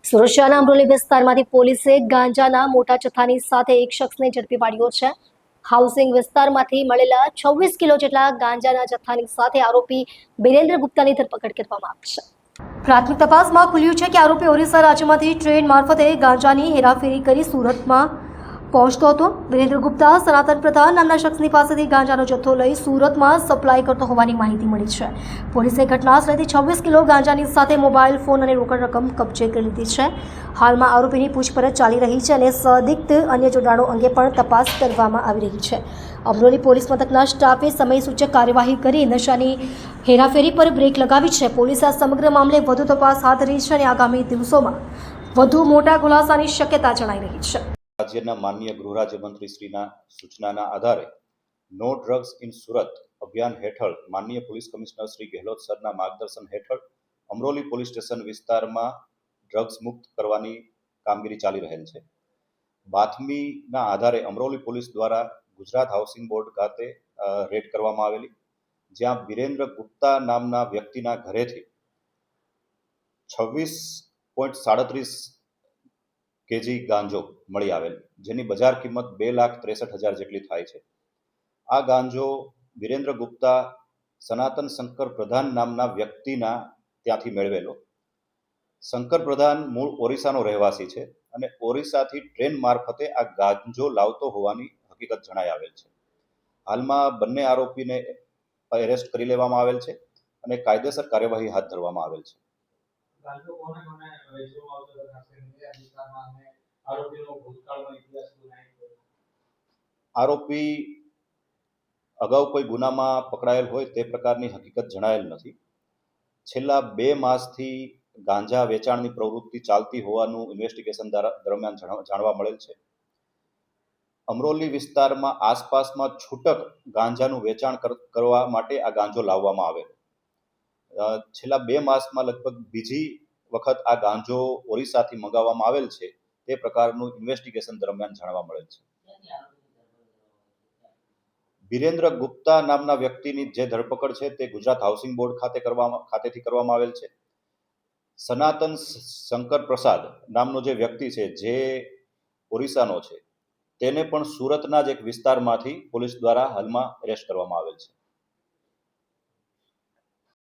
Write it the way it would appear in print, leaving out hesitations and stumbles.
સુરત શહેરના અમરોલી વિસ્તારમાંથી પોલીસે ગાંજાના મોટા જથ્થાની સાથે એક શખ્સને ઝડપી પાડ્યો છે. હાઉસિંગ વિસ્તારમાંથી મળેલા 26 કિલો જેટલા ગાંજાના જથ્થાની સાથે આરોપી બિરેન્દ્ર ગુપ્તાની ધરપકડ કરવામાં આવી છે. પ્રાથમિક તપાસમાં ખુલ્યું છે કે આરોપી ઓરિસ્સા રાજ્યમાંથી ટ્રેન મારફતે ગાંજાની હેરાફેરી કરી સુરતમાં પહોંચતો હતો. વિરેન્દ્ર ગુપ્તા સનાતન પ્રધાન નામના શખ્સની પાસેથી ગાંજાનો જથ્થો લઈ સુરતમાં સપ્લાય કરતો હોવાની માહિતી મળી છે. પોલીસે ઘટના સ્થળેથી 26 કિલો ગાંજાની સાથે મોબાઈલ ફોન અને રોકડ રકમ કબજે કરી લીધી છે. હાલમાં આરોપીની પૂછપરછ ચાલી રહી છે અને સંદિગ્ધ અન્ય જોડાણો અંગે પણ તપાસ કરવામાં આવી રહી છે. અમરોલી પોલીસ મથકના સ્ટાફે સમય સૂચક કાર્યવાહી કરી નશાની હેરાફેરી પર બ્રેક લગાવી છે. પોલીસે આ સમગ્ર મામલે વધુ તપાસ હાથ ધરી છે અને આગામી દિવસોમાં વધુ મોટા ખુલાસાની શક્યતા જણાઈ રહી છે. રાજ્યના માનનીય ગૃહ રાજ્યમંત્રી શ્રીના સૂચનાના આધારે નો ડ્રગ્સ ઇન સુરત અભિયાન હેઠળ માનનીય પોલીસ કમિશનર શ્રી ગેહલોત સરના માર્ગદર્શન હેઠળ અમરોલી પોલીસ સ્ટેશન વિસ્તારમાં ડ્રગ્સ મુક્ત કરવાની કામગીરી ચાલી રહેલ છે. બાતમીના આધારે અમરોલી પોલીસ દ્વારા ગુજરાત હાઉસિંગ બોર્ડ ખાતે રેડ કરવામાં આવેલી, જ્યાં બિરેન્દ્ર ગુપ્તા નામના વ્યક્તિના ઘરેથી 26.37 કેજી ગાંજો મળી આવેલ, જેની બજાર કિંમત 2,63,000 જેટલી થાય છે. આ ગાંજો બિરેન્દ્ર ગુપ્તા સનાતન શંકર પ્રધાન નામના વ્યક્તિના ત્યાંથી મેળવેલો. શંકર પ્રધાન મૂળ ઓરિસ્સાનો રહેવાસી છે અને ઓરિસ્સાથી ટ્રેન મારફતે આ ગાંજો લાવતો હોવાની હકીકત જણાઈ આવેલ છે. હાલમાં બંને આરોપીને એરેસ્ટ કરી લેવામાં આવેલ છે અને કાયદેસર કાર્યવાહી હાથ ધરવામાં આવેલ છે. આરોપી અગાઉ કોઈ ગુનામાં પકડાયેલ હોય તે પ્રકારની હકીકત જણાયેલ નથી. છેલ્લા 2 માસથી ગાંજા વેચાણની પ્રવૃત્તિ ચાલતી હોવાનું ઇન્વેસ્ટિગેશન દરમિયાન જાણવા મળેલ છે. અમરોલી વિસ્તારમાં આસપાસમાં છૂટક ગાંજાનું વેચાણ કરવા માટે આ ગાંજો લાવવામાં આવેલો. છેલ્લા 2 માસમાં લગભગ બીજી વખત આ ગાંજો ઓરિસ્સાથી મંગાવવામાં આવેલ છે. તે પ્રકારનું ઇન્વેસ્ટિગેશન દરમિયાન જાણવા મળેલ છે. બિરેન્દ્ર ગુપ્તા નામના વ્યક્તિની જે ધરપકડ છે તે ગુજરાત હાઉસિંગ બોર્ડ ખાતેથી કરવામાં આવેલ છે. સનાતન શંકર પ્રસાદ નામનો જે વ્યક્તિ છે, જે ઓરિસ્સાનો છે, તેને પણ સુરતના જ એક વિસ્તારમાંથી પોલીસ દ્વારા હાલમાં એરેસ્ટ કરવામાં આવેલ છે.